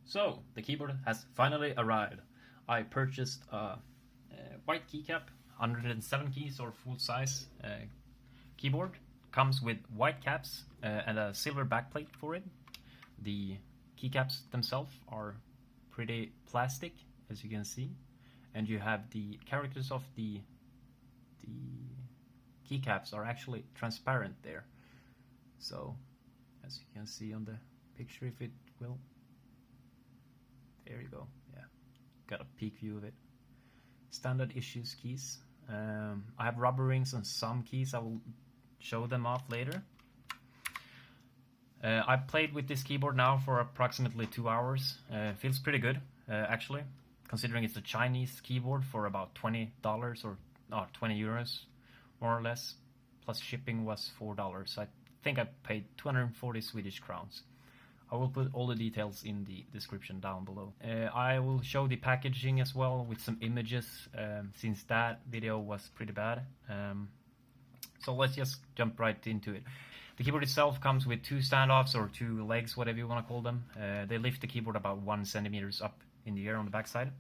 So, the keyboard has finally arrived. I purchased a white keycap, 107 keys or full size keyboard. Comes with white caps and a silver backplate for it. The keycaps themselves are pretty plastic, as you can see. And you have the characters of the keycaps are actually transparent there. So, as you can see on the picture, if it will. There you go, yeah. Got a peek view of it. Standard issues keys. I have rubber rings on some keys. I will show them off later. I played with this keyboard now for approximately 2 hours. Feels pretty good, actually, considering it's a Chinese keyboard for about $20 or 20 euros, more or less. Plus shipping was $4. I think I paid 240 Swedish crowns. I will put all the details in the description down below. I will show the packaging as well with some images, since that video was pretty bad. So let's just jump right into it. The keyboard itself comes with 2 standoffs or 2 legs, whatever you want to call them. They lift the keyboard about 1 centimeters up in the air on the backside.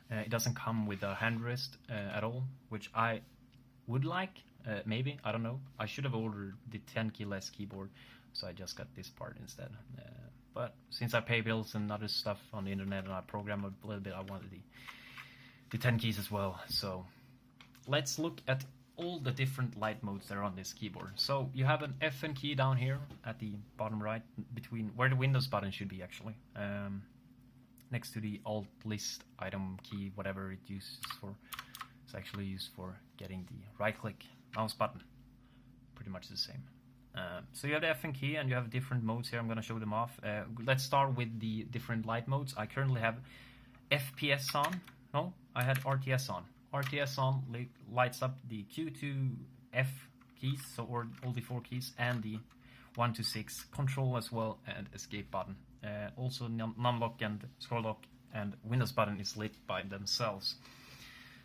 It doesn't come with a hand rest at all, which I would like, maybe, I don't know. I should have ordered the 10 key less keyboard, so I just got this part instead. But since I pay bills and other stuff on the internet and I program a little bit, I wanted the 10 keys as well. So let's look at all the different light modes that are on this keyboard. So you have an FN key down here at the bottom right, between where the Windows button should be actually, next to the Alt list item key, whatever it uses for. It's actually used for getting the right click mouse button, pretty much the same. So you have the FN key and you have different modes here. I'm going to show them off. Let's start with the different light modes. I currently have FPS on. No, I had RTS on. RTS on lights up the Q to F keys, so or all the 4 keys, and the 1 to 6 control as well, and escape button. Also num-lock and scroll lock and Windows button is lit by themselves.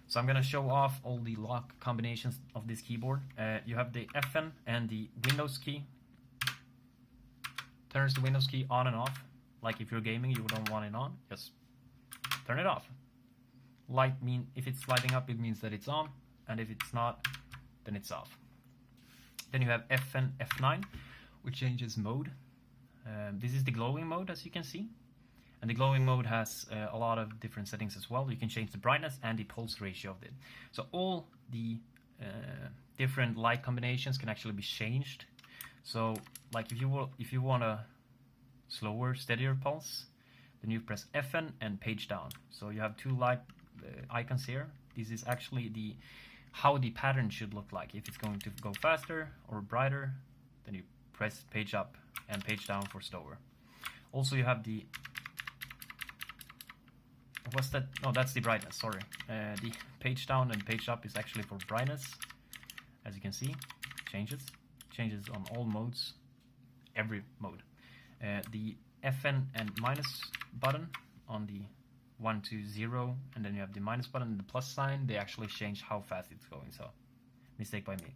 So I'm going to show off all the lock combinations of this keyboard. You have the FN and the Windows key. Turns the Windows key on and off. Like if you're gaming, you don't want it on, just turn it off. Light if it's lighting up, it means that it's on, and if it's not, then it's off. Then you have FN F9, which changes mode. This is the glowing mode, as you can see. And the glowing mode has a lot of different settings as well. You can change the brightness and the pulse ratio of it. So all the different light combinations can actually be changed. So like if you want a slower, steadier pulse, then you press FN and page down. So you have 2 light icons here. This is actually how the pattern should look like. If it's going to go faster or brighter, then you press page up and page down for slower. Also you have the what's that? Oh, that's the brightness, sorry. The page down and page up is actually for brightness. As you can see, changes on all modes, every mode. The FN and minus button on the 1 to 0, and then you have the minus button and the plus sign. They actually change how fast it's going, so mistake by me.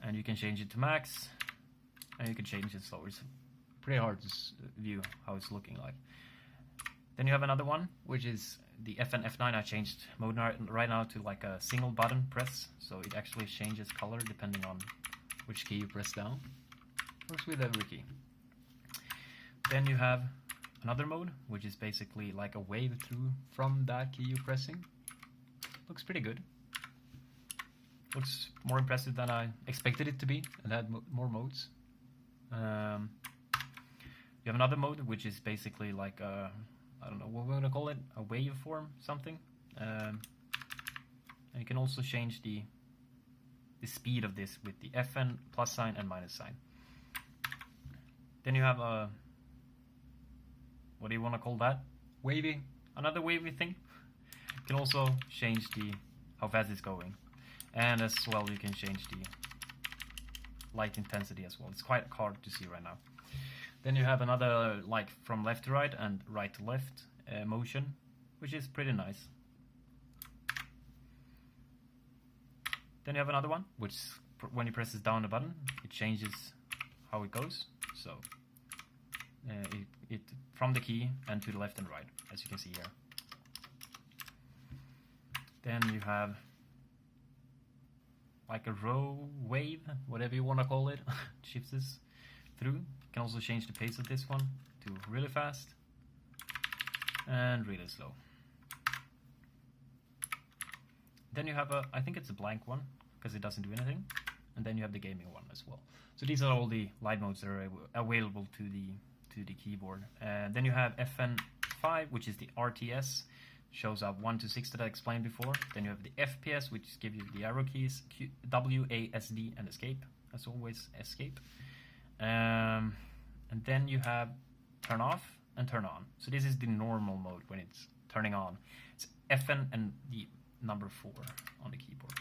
And you can change it to max, and you can change it slower. It's pretty hard to view how it's looking like. Then you have another one, which is the FN F9. I changed mode right now to like a single button press, so it actually changes color depending on which key you press down. Works with every key. Then you have another mode, which is basically like a wave through from that key you're pressing. Looks pretty good. Looks more impressive than I expected it to be, and had more modes. You have another mode, which is basically like a, I don't know what we're going to call it, a waveform something. And you can also change the speed of this with the FN plus sign and minus sign. Then you have a, what do you want to call that? Wavy, another wavy thing. You can also change how fast it's going. And as well, you can change the light intensity as well. It's quite hard to see right now. Then you have another, like from left to right and right to left motion, which is pretty nice. Then you have another one, which when you press down the button, it changes how it goes. So it from the key and to the left and right, as you can see here. Then you have like a row wave, whatever you want to call it, shifts this through. You can also change the pace of this one to really fast and really slow. Then you have a, I think it's a blank one, because it doesn't do anything. And then you have the gaming one as well. So these are all the light modes that are available to the keyboard. Then you have FN5, which is the RTS, shows up 1 to 6 that I explained before. Then you have the FPS, which gives you the arrow keys, W, A, S, D, and escape. As always, escape. And then you have turn off and turn on. So this is the normal mode when it's turning on. It's FN and the number 4 on the keyboard.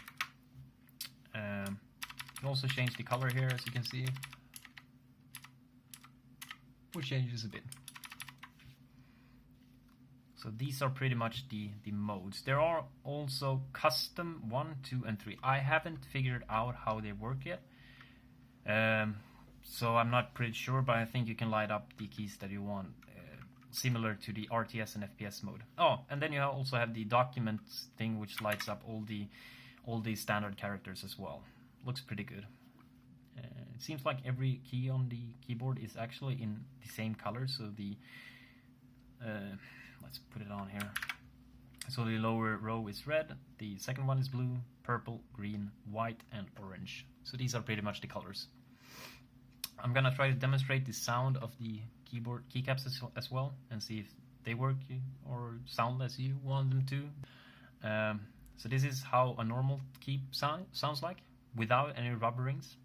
You can also change the color here, as you can see, which changes a bit. So these are pretty much the modes. There are also custom 1, 2, and 3. I haven't figured out how they work yet, so I'm not pretty sure, but I think you can light up the keys that you want, similar to the RTS and FPS mode. Oh, and then you also have the documents thing, which lights up all the standard characters as well. Looks pretty good. It seems like every key on the keyboard is actually in the same color, so the let's put it on here. So the lower row is red, the second one is blue, purple, green, white, and orange. So these are pretty much the colors. I'm gonna try to demonstrate the sound of the keyboard keycaps as well, and see if they work or sound as you want them to. So this is how a normal key sounds like, without any rubber rings.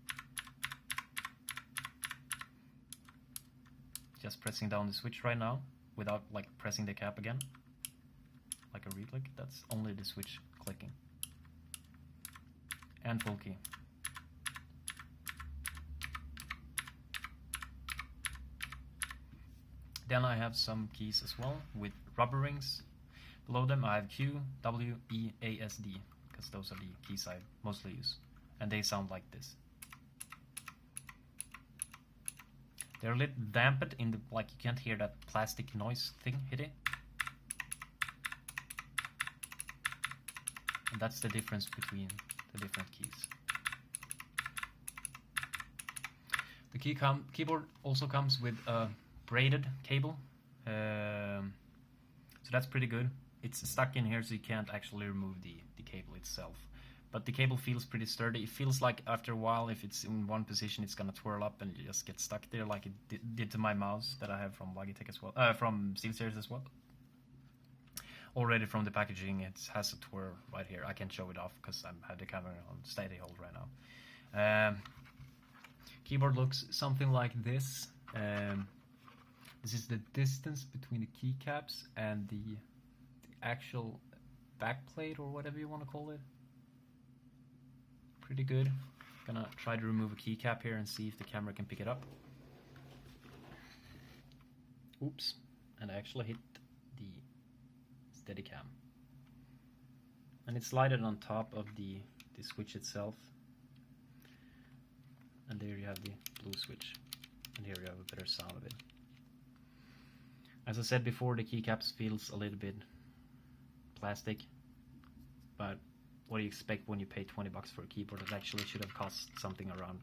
Just pressing down the switch right now, without like pressing the cap again, like a re-click. That's only the switch clicking. And full key. Then I have some keys as well with rubber rings. Below them I have Q, W, E, A, S, D, because those are the keys I mostly use. And they sound like this. They're a little dampened in the, like you can't hear that plastic noise thing hitting. And that's the difference between the different keys. The keyboard also comes with a braided cable. So that's pretty good. It's stuck in here, so you can't actually remove the cable itself. But the cable feels pretty sturdy. It feels like after a while, if it's in one position, it's gonna twirl up and just get stuck there, like it did to my mouse that I have from Logitech as well, from SteelSeries as well. Already from the packaging, it has a twirl right here. I can't show it off because I have the camera on steady hold right now. Keyboard looks something like this. This is the distance between the keycaps and the actual backplate, or whatever you want to call it. Pretty good. Gonna try to remove a keycap here and see if the camera can pick it up. Oops, and I actually hit the Steadicam. And it's slided on top of the switch itself. And there you have the blue switch. And here you have a better sound of it. As I said before, the keycaps feels a little bit plastic, but what do you expect when you pay 20 bucks for a keyboard? It actually should have cost something around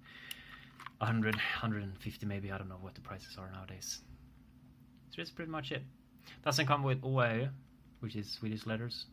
100, 150 maybe. I don't know what the prices are nowadays. So that's pretty much it. Doesn't come with OAE, which is Swedish letters.